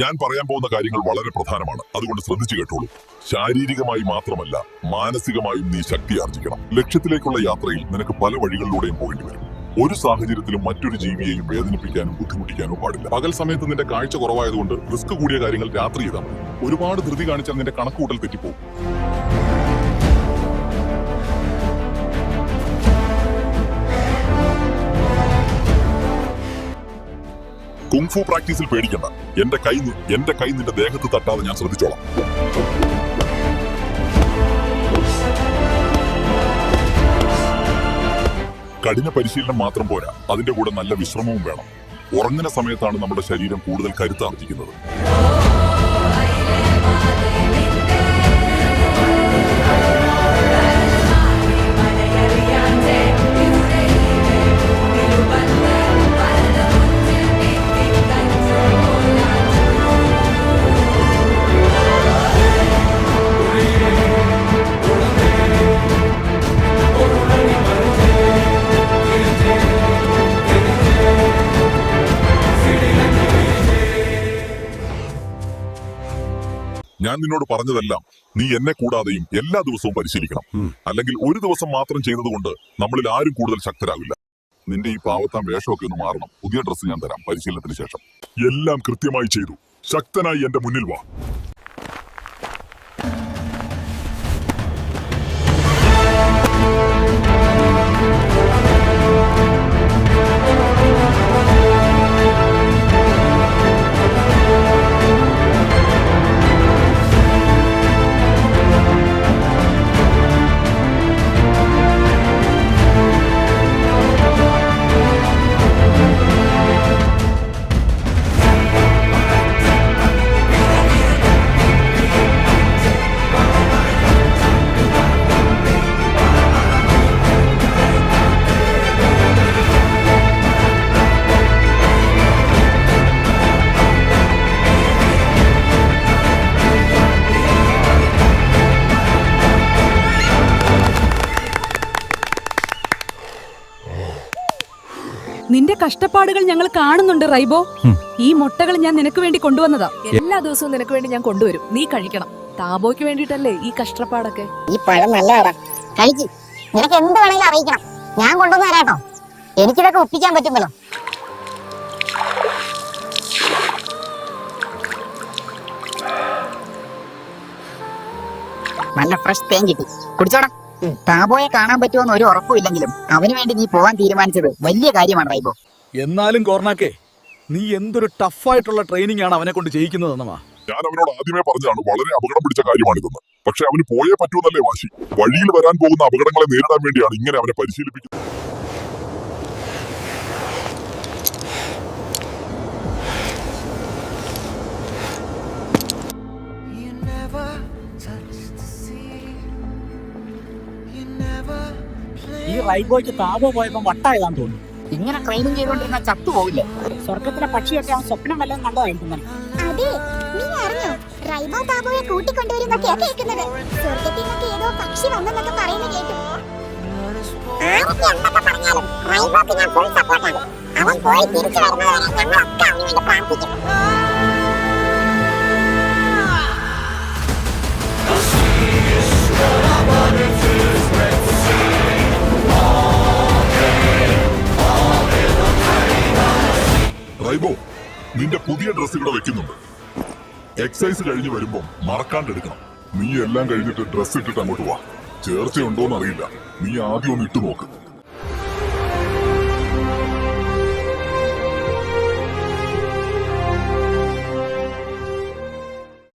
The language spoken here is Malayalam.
ഞാൻ പറയാൻ പോകുന്ന കാര്യങ്ങൾ വളരെ പ്രധാനമാണ്, അതുകൊണ്ട് ശ്രദ്ധിച്ചു കേട്ടോളൂ. ശാരീരികമായി മാത്രമല്ല, മാനസികമായും നീ ശക്തി ആർജിക്കണം. ലക്ഷ്യത്തിലേക്കുള്ള യാത്രയിൽ നിനക്ക് പല വഴികളിലൂടെയും പോകേണ്ടി വരും. ഒരു സാഹചര്യത്തിലും മറ്റൊരു ജീവിയെയും വേദനിപ്പിക്കാനോ ബുദ്ധിമുട്ടിക്കാനോ പാടില്ല. പകൽ സമയത്ത് നിന്റെ കാഴ്ച കുറവായതുകൊണ്ട് റിസ്ക് കൂടിയ കാര്യങ്ങൾ രാത്രി ചെയ്താൽ മതി. ഒരുപാട് ധൃതി കാണിച്ചാൽ നിന്റെ കണക്കുകൂട്ടൽ തെറ്റിപ്പോകും. കുങ്ഫു പ്രാക്ടീസിൽ പേടിക്കണ്ട. എന്റെ കൈ നിന്റെ ദേഹത്ത് തട്ടാതെ ഞാൻ ശ്രദ്ധിച്ചോളാം. കഠിന പരിശീലനം മാത്രം പോരാ, അതിന്റെ കൂടെ നല്ല വിശ്രമവും വേണം. ഉറങ്ങുന്ന സമയത്താണ് നമ്മുടെ ശരീരം കൂടുതൽ കരുത്താർജിക്കുന്നത്. ഞാൻ നിന്നോട് പറഞ്ഞതെല്ലാം നീ എന്നെ കൂടാതെയും എല്ലാ ദിവസവും പരിശീലിക്കണം. അല്ലെങ്കിൽ ഒരു ദിവസം മാത്രം ചെയ്തതുകൊണ്ട് നമ്മളിൽ ആരും കൂടുതൽ ശക്തരാകില്ല. നിന്റെ ഈ പാവത്താൻ വേഷമൊക്കെ ഒന്ന് മാറണം. പുതിയ ഡ്രസ്സ് ഞാൻ തരാം പരിശീലനത്തിന് ശേഷം. എല്ലാം കൃത്യമായി ചെയ്തു. ശക്തനായി എന്റെ മുന്നിൽ വാ. നിന്റെ കഷ്ടപ്പാടുകൾ ഞങ്ങൾ കാണുന്നുണ്ട് റൈബോ. ഈ മുട്ടകൾ ഞാൻ നിനക്ക് വേണ്ടി കൊണ്ടുവന്നതാ. എല്ലാ ദിവസവും നിനക്ക് വേണ്ടി ഞാൻ കൊണ്ടുവരും. നീ കഴിക്കണം. താബോയ്ക്ക് വേണ്ടിട്ടല്ലേ ഈ കഷ്ടപ്പാടൊക്കെ. ഈ പഴം നല്ലതാടാ, കഴിച്ച്. നിനക്ക് എന്ത് വേണമെങ്കിലും അറിയിക്കണം, ഞാൻ കൊണ്ടുവന്ന് തരാട്ടോ. എനിക്കിതൊക്കെ ഒപ്പിക്കാൻ പറ്റുമല്ലോ. നല്ല ഫ്രഷ് തേൻ കിട്ടി, കുടിച്ചോടാ. താബോയെ കാണാൻ പറ്റുമെന്ന് ഒരു ഉറപ്പുമില്ലെങ്കിലും അവന് വേണ്ടി നീ പോവാൻ തീരുമാനിച്ചത് വലിയ കാര്യമാണ് റൈബോ. എന്നാലും കോർണാക്കെ, നീ എന്തൊരു ടഫായിട്ടുള്ള ട്രെയിനിങ് ആണ് അവനെ കൊണ്ട് ചെയ്യിക്കുന്നതെന്നമാ. ഞാൻ അവനോട് ആദ്യമേ പറഞ്ഞതാണ് വളരെ അപകടം പിടിച്ച കാര്യമാണിതെന്ന്. പക്ഷെ അവന് പോയേ പറ്റൂന്നല്ലേ വാശി. വഴിയിൽ വരാൻ പോകുന്ന അപകടങ്ങളെ നേരിടാൻ വേണ്ടിയാണ് ഇങ്ങനെ അവനെ പരിശീലിപ്പിക്കുന്നത്. ഈ റൈബോയ്ക്ക് താപോ പോയപ്പോ വട്ടായതാന്ന് തോന്നുന്നു. ഇങ്ങനെ ട്രെയിനിങ് ചെയ്തോണ്ടിരുന്ന ചത്തുപോകില്ലേ? സ്വർഗത്തിലെ പക്ഷിയൊക്കെ അവൻ സ്വപ്നം വല്ലതും കണ്ടതായിരിക്കും. അതെ, നീ അറിഞ്ഞോ റൈബോ താപോയെ കൂട്ടിക്കൊണ്ടുവരുന്നൊക്കെയാ കേൾക്കുന്നത്. സ്വർഗത്തിൽ നിന്നൊക്കെ ഏതോ പക്ഷി വന്നെന്നൊക്കെ പറയുന്ന കേട്ടു. ആരൊക്കെ എന്തൊക്കെ പറഞ്ഞാലും റൈബോക്ക് ഞാൻ ഫുൾ സപ്പോർട്ടാണ്. അവൻ പോയി തിരിച്ചു വരുന്നതുവരെ ഞങ്ങളൊക്കെ അവന് വേണ്ടി പ്രാർത്ഥിക്കും. റൈബോ, നിന്റെ പുതിയ ഡ്രസ് ഇവിടെ വെക്കുന്നുണ്ട്. എക്സസൈസ് കഴിഞ്ഞ് വരുമ്പോ മറക്കാണ്ടെടുക്കണം. നീ എല്ലാം കഴിഞ്ഞിട്ട് ഡ്രസ് ഇട്ടിട്ട് അങ്ങോട്ട് വാ. ചേർച്ചയുണ്ടോന്ന് അറിയില്ല, നീ ആദ്യം ഒന്ന് ഇട്ടു നോക്ക്.